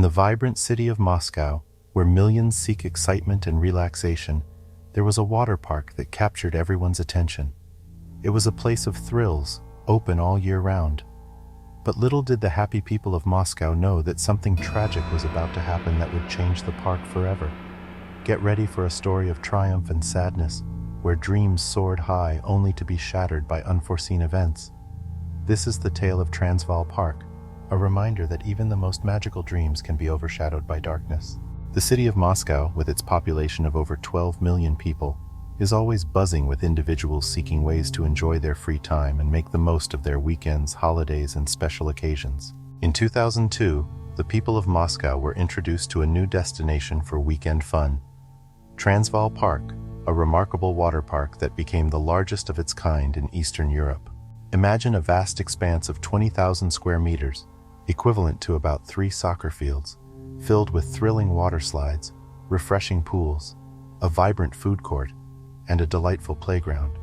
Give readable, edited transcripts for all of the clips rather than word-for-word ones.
In the vibrant city of Moscow, where millions seek excitement and relaxation, there was a water park that captured everyone's attention. It was a place of thrills, open all year round. But little did the happy people of Moscow know that something tragic was about to happen that would change the park forever. Get ready for a story of triumph and sadness, where dreams soared high only to be shattered by unforeseen events. This is the tale of Transval Park, a reminder that even the most magical dreams can be overshadowed by darkness. The city of Moscow, with its population of over 12 million people, is always buzzing with individuals seeking ways to enjoy their free time and make the most of their weekends, holidays, and special occasions. In 2002, the people of Moscow were introduced to a new destination for weekend fun: Transval Park, a remarkable water park that became the largest of its kind in Eastern Europe. Imagine a vast expanse of 20,000 square meters, equivalent to about 3 soccer fields, filled with thrilling water slides, refreshing pools, a vibrant food court, and a delightful playground.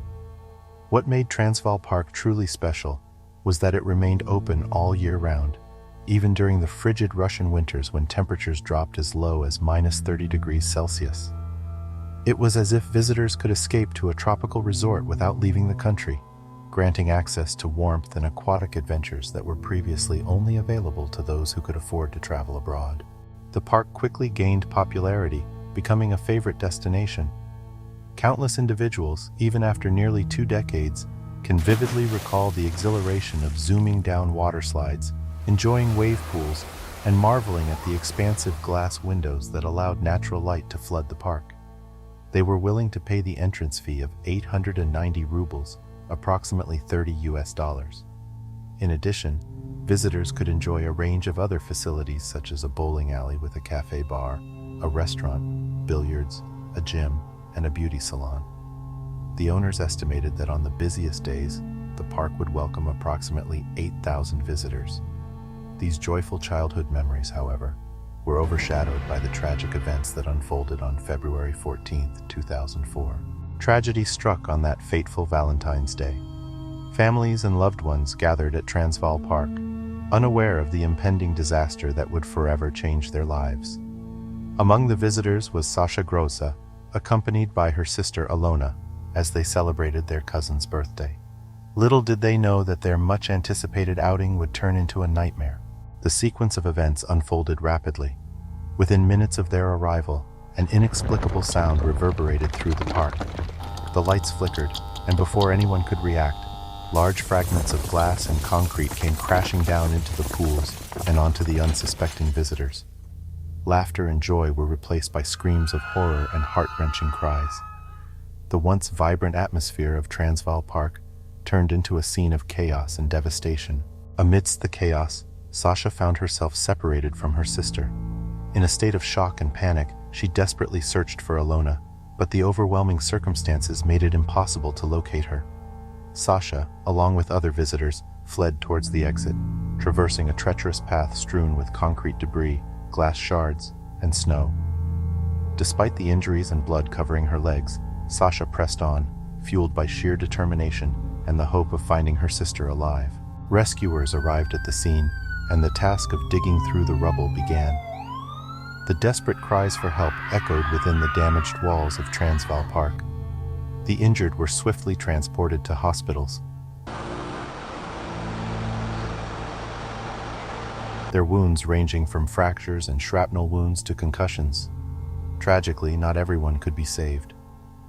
What made Transval Park truly special was that it remained open all year round, even during the frigid Russian winters when temperatures dropped as low as -30 degrees Celsius. It was as if visitors could escape to a tropical resort without leaving the country, granting access to warmth and aquatic adventures that were previously only available to those who could afford to travel abroad. The park quickly gained popularity, becoming a favorite destination. Countless individuals, even after nearly 2 decades, can vividly recall the exhilaration of zooming down water slides, enjoying wave pools, and marveling at the expansive glass windows that allowed natural light to flood the park. They were willing to pay the entrance fee of 890 rubles, approximately $30. In addition, visitors could enjoy a range of other facilities such as a bowling alley with a cafe bar, a restaurant, billiards, a gym, and a beauty salon. The owners estimated that on the busiest days, the park would welcome approximately 8,000 visitors. These joyful childhood memories, however, were overshadowed by the tragic events that unfolded on February 14, 2004. Tragedy struck on that fateful Valentine's Day. Families and loved ones gathered at Transval Park, unaware of the impending disaster that would forever change their lives. Among the visitors was Sasha Groza, accompanied by her sister Alona, as they celebrated their cousin's birthday. Little did they know that their much-anticipated outing would turn into a nightmare. The sequence of events unfolded rapidly. Within minutes of their arrival, an inexplicable sound reverberated through the park. The lights flickered, and before anyone could react, large fragments of glass and concrete came crashing down into the pools and onto the unsuspecting visitors. Laughter and joy were replaced by screams of horror and heart-wrenching cries. The once vibrant atmosphere of Transval Park turned into a scene of chaos and devastation. Amidst the chaos, Sasha found herself separated from her sister. In a state of shock and panic, she desperately searched for Alona, but the overwhelming circumstances made it impossible to locate her. Sasha, along with other visitors, fled towards the exit, traversing a treacherous path strewn with concrete debris, glass shards, and snow. Despite the injuries and blood covering her legs, Sasha pressed on, fueled by sheer determination and the hope of finding her sister alive. Rescuers arrived at the scene, and the task of digging through the rubble began. The desperate cries for help echoed within the damaged walls of Transval Park. The injured were swiftly transported to hospitals, their wounds ranging from fractures and shrapnel wounds to concussions. Tragically, not everyone could be saved.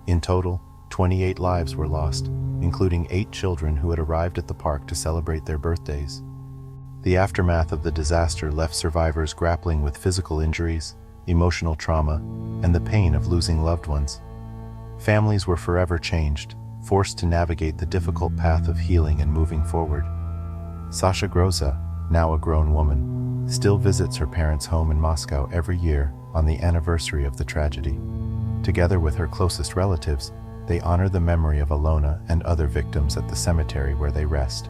In total, 28 lives were lost, including 8 children who had arrived at the park to celebrate their birthdays. The aftermath of the disaster left survivors grappling with physical injuries, emotional trauma, and the pain of losing loved ones. Families were forever changed, forced to navigate the difficult path of healing and moving forward. Sasha Groza, now a grown woman, still visits her parents' home in Moscow every year on the anniversary of the tragedy. Together with her closest relatives, they honor the memory of Alona and other victims at the cemetery where they rest,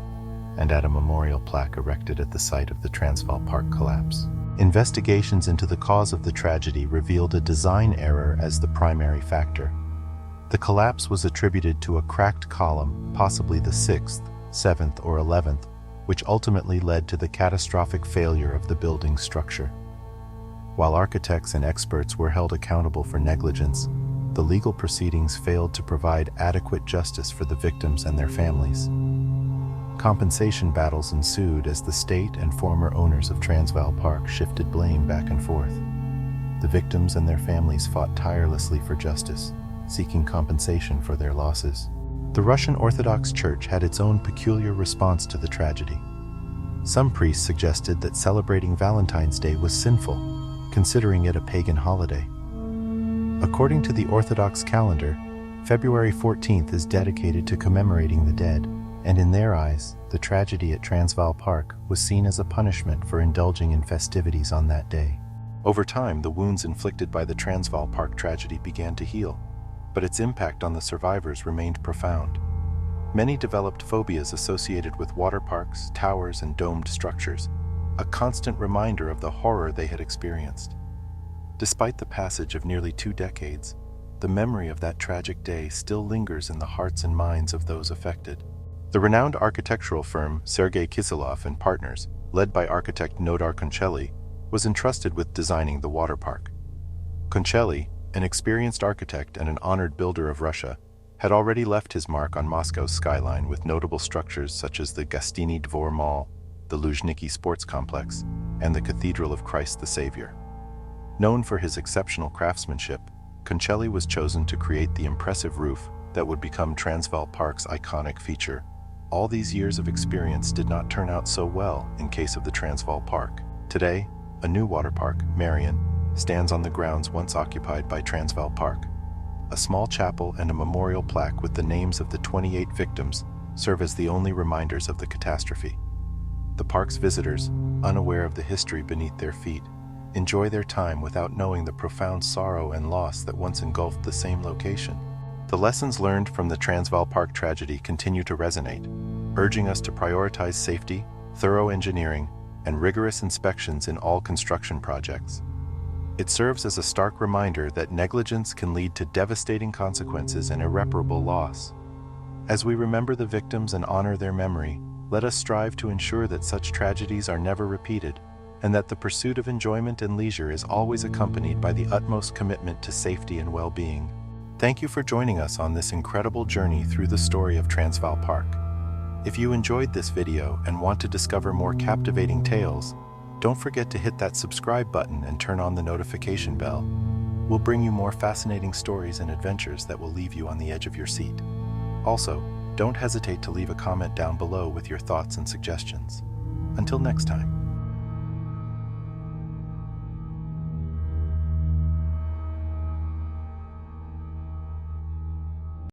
and at a memorial plaque erected at the site of the Transval Park collapse. Investigations into the cause of the tragedy revealed a design error as the primary factor. The collapse was attributed to a cracked column, possibly the 6th, 7th, or 11th, which ultimately led to the catastrophic failure of the building's structure. While architects and experts were held accountable for negligence, the legal proceedings failed to provide adequate justice for the victims and their families. Compensation battles ensued as the state and former owners of Transval Park shifted blame back and forth. The victims and their families fought tirelessly for justice, seeking compensation for their losses. The Russian Orthodox Church had its own peculiar response to the tragedy. Some priests suggested that celebrating Valentine's Day was sinful, considering it a pagan holiday. According to the Orthodox calendar, February 14th is dedicated to commemorating the dead, and in their eyes, the tragedy at Transval Park was seen as a punishment for indulging in festivities on that day. Over time, the wounds inflicted by the Transval Park tragedy began to heal, but its impact on the survivors remained profound. Many developed phobias associated with water parks, towers, and domed structures, a constant reminder of the horror they had experienced. Despite the passage of nearly 2 decades, the memory of that tragic day still lingers in the hearts and minds of those affected. The renowned architectural firm Sergei Kisilov and Partners, led by architect Nodar Konchely, was entrusted with designing the water park. Konchely, an experienced architect and an honored builder of Russia, had already left his mark on Moscow's skyline with notable structures such as the Gostiny Dvor Mall, the Luzhniki Sports Complex, and the Cathedral of Christ the Savior. Known for his exceptional craftsmanship, Konchely was chosen to create the impressive roof that would become Transval Park's iconic feature. All these years of experience did not turn out so well in case of the Transval Park. Today, a new water park, Marion, stands on the grounds once occupied by Transval Park. A small chapel and a memorial plaque with the names of the 28 victims serve as the only reminders of the catastrophe. The park's visitors, unaware of the history beneath their feet, enjoy their time without knowing the profound sorrow and loss that once engulfed the same location. The lessons learned from the Transval Park tragedy continue to resonate, urging us to prioritize safety, thorough engineering, and rigorous inspections in all construction projects. It serves as a stark reminder that negligence can lead to devastating consequences and irreparable loss. As we remember the victims and honor their memory, let us strive to ensure that such tragedies are never repeated, and that the pursuit of enjoyment and leisure is always accompanied by the utmost commitment to safety and well-being. Thank you for joining us on this incredible journey through the story of Transval Park. If you enjoyed this video and want to discover more captivating tales, don't forget to hit that subscribe button and turn on the notification bell. We'll bring you more fascinating stories and adventures that will leave you on the edge of your seat. Also, don't hesitate to leave a comment down below with your thoughts and suggestions. Until next time.